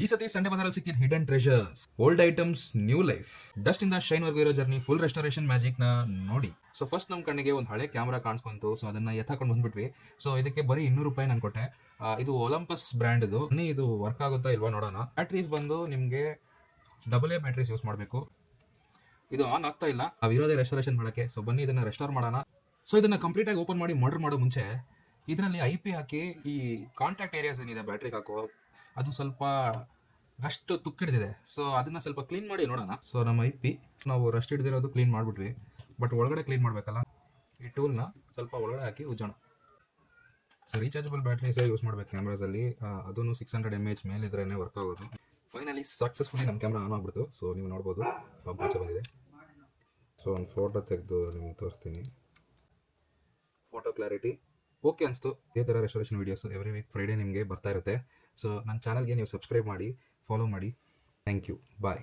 ಈ ಸತಿ ಸಂಡೆ ಬಜಾರಲ್ಲಿ ಸಿಕ್ಕಿದ hidden treasures, old items, new life, dust ಇಂದ ಶೈನ್ ವರ್ಗು ಇರೋ ಜರ್ನಿ, ಫುಲ್ ರೆಸ್ಟೋರೇಷನ್ ಮ್ಯಾಜಿಕ್ ನ ನೋಡಿ. ಸೊ ಫಸ್ಟ್ ನಮ್ಮ ಕಣ್ಣಿಗೆ ಒಂದು ಹಳೆ ಕ್ಯಾಮ್ರಾ ಕಾಣಿಸ್ಕೊಂತು. ಸೊ ಅದನ್ನ ಎತ್ತಾಕೊಂಡು ಬಂದ್ಬಿಟ್ವಿ. ಸೊ ಇದಕ್ಕೆ ಬರೀ 200 ರೂಪಾಯಿ ನಾನು ಕೊಟ್ಟೆ. ಇದು ಒಲಂಪಸ್ ಬ್ರ್ಯಾಂಡ್ ಇದು ವರ್ಕ್ ಆಗುತ್ತಾ ಇಲ್ವಾ ನೋಡೋಣ. ಬ್ಯಾಟ್ರೀಸ್ ಬಂದು ನಿಮಗೆ AA ಬ್ಯಾಟ್ರೀಸ್ ಯೂಸ್ ಮಾಡಬೇಕು. ಇದು ಆನ್ ಆಗ್ತಾ ಇಲ್ಲ, ನಾವಿರೋದೇ ರೆಸ್ಟೋರೇಷನ್ ಮಾಡಕ್ಕೆ. ಸೊ ಬನ್ನಿ ಇದನ್ನ ರೆಸ್ಟೋರ್ ಮಾಡೋಣ. ಸೊ ಇದನ್ನ ಕಂಪ್ಲೀಟ್ ಆಗಿ ಓಪನ್ ಮಾಡಿ ಮರ್ಡರ್ ಮಾಡೋ ಮುಂಚೆ ಇದರಲ್ಲಿ IP ಹಾಕಿ ಈ ಕಾಂಟ್ಯಾಕ್ಟ್ ಏರಿಯಾಸ್ ಏನಿದೆ ಬ್ಯಾಟ್ರಿಗೆ ಹಾಕೋ, ಅದು ಸ್ವಲ್ಪ ರಸ್ಟ್ ತುಕ್ಕಿಡ್ದಿದೆ. ಸೊ ಅದನ್ನ ಸ್ವಲ್ಪ ಕ್ಲೀನ್ ಮಾಡಿ ನೋಡೋಣ. ಸೊ ನಮ್ಮ IP ನಾವು ರಸ್ಟ್ ಹಿಡ್ದಿರೋದು ಕ್ಲೀನ್ ಮಾಡಿಬಿಟ್ವಿ, ಬಟ್ ಒಳಗಡೆ ಕ್ಲೀನ್ ಮಾಡಬೇಕಲ್ಲ. ಈ ಟೂಲ್ನ ಸ್ವಲ್ಪ ಒಳಗಡೆ ಹಾಕಿ ಉಜ್ಜೋಣ. ಸೊ ರೀಚಾರ್ಜಬಲ್ ಬ್ಯಾಟ್ರೀಸೇ ಯೂಸ್ ಮಾಡಬೇಕು ಕ್ಯಾಮ್ರಾಸಲ್ಲಿ, ಅದನ್ನು 600 mAh ಮೇಲಿದ್ರೇ ವರ್ಕ್ ಆಗೋದು. ಫೈನಲಿ ಸಕ್ಸಸ್ಫುಲಿ ನಮ್ಮ ಕ್ಯಾಮ್ರಾ ಆನ್ ಆಗ್ಬಿಡ್ತು. ಸೊ ನೀವು ನೋಡ್ಬೋದು ಪಂಪ್ ಆಚೆ ಬಂದಿದೆ. ಸೊ ಒಂದು ಫೋಟೋ ತೆಗೆದು ನಿಮ್ಗೆ ತೋರಿಸ್ತೀನಿ. ಫೋಟೋ ಕ್ಲಾರಿಟಿ ಓಕೆ ಅನಿಸ್ತು. ಇದೇ ಥರ restoration videos every week Friday ನಿಮಗೆ ಬರ್ತಾ ಇರುತ್ತೆ. ಸೊ ನನ್ನ ಚಾನಲ್ಗೆ ನೀವು ಸಬ್ಸ್ಕ್ರೈಬ್ ಮಾಡಿ, ಫಾಲೋ ಮಾಡಿ. Thank you, bye.